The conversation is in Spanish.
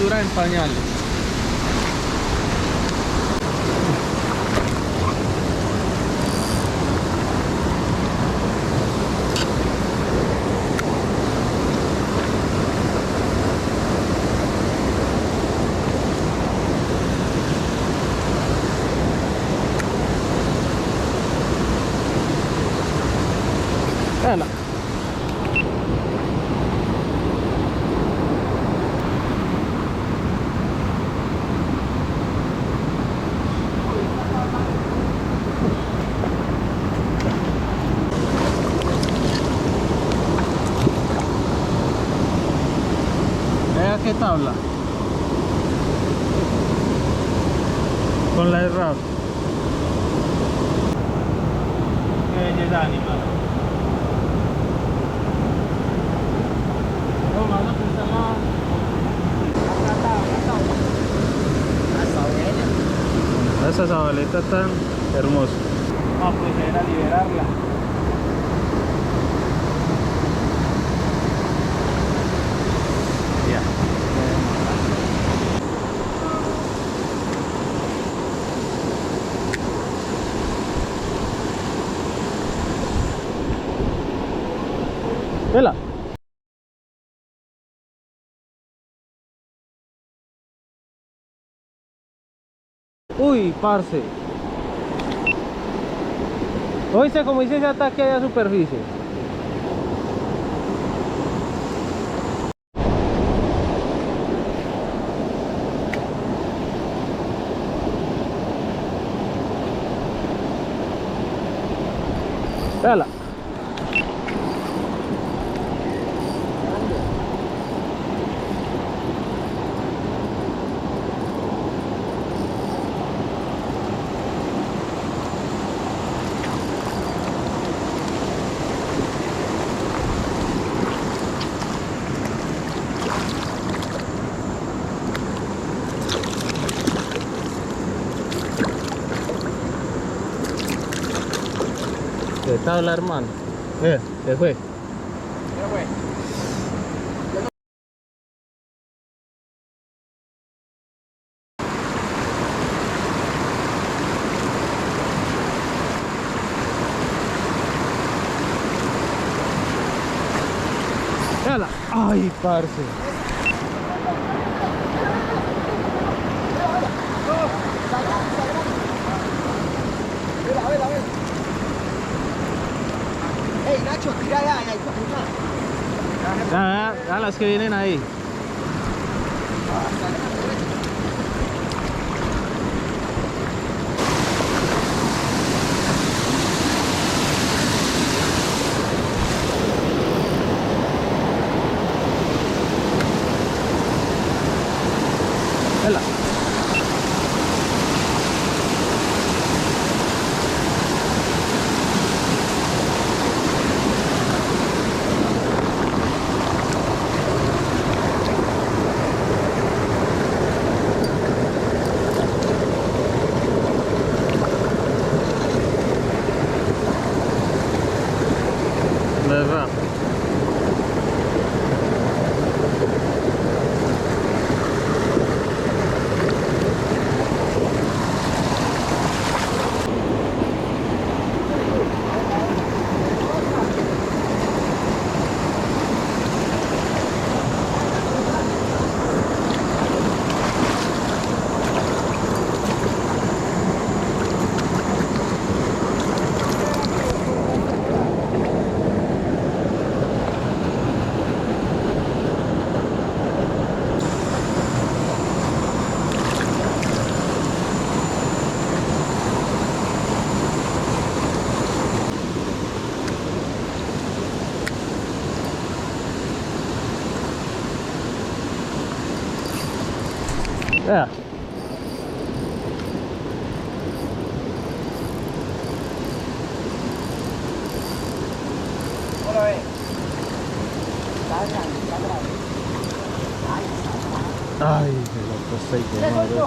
pintura en pañales. Véala. Vea qué tabla. Con la RAV. Qué belleza animal. Esa sabaleta tan hermosa. Ah, pues era liberarla. Ya. Vela. Uy, parce. ¿Oíste cómo hice ese ataque ahí a superficie? Véala. ¿Qué tabla, hermano? ¿Qué fue? Véala. Ay, parce. A ver. Ey, Nacho, tira ya, Ya, las que vienen ahí. Vela. Verdad. Vea. Ay, me lo costé, madre.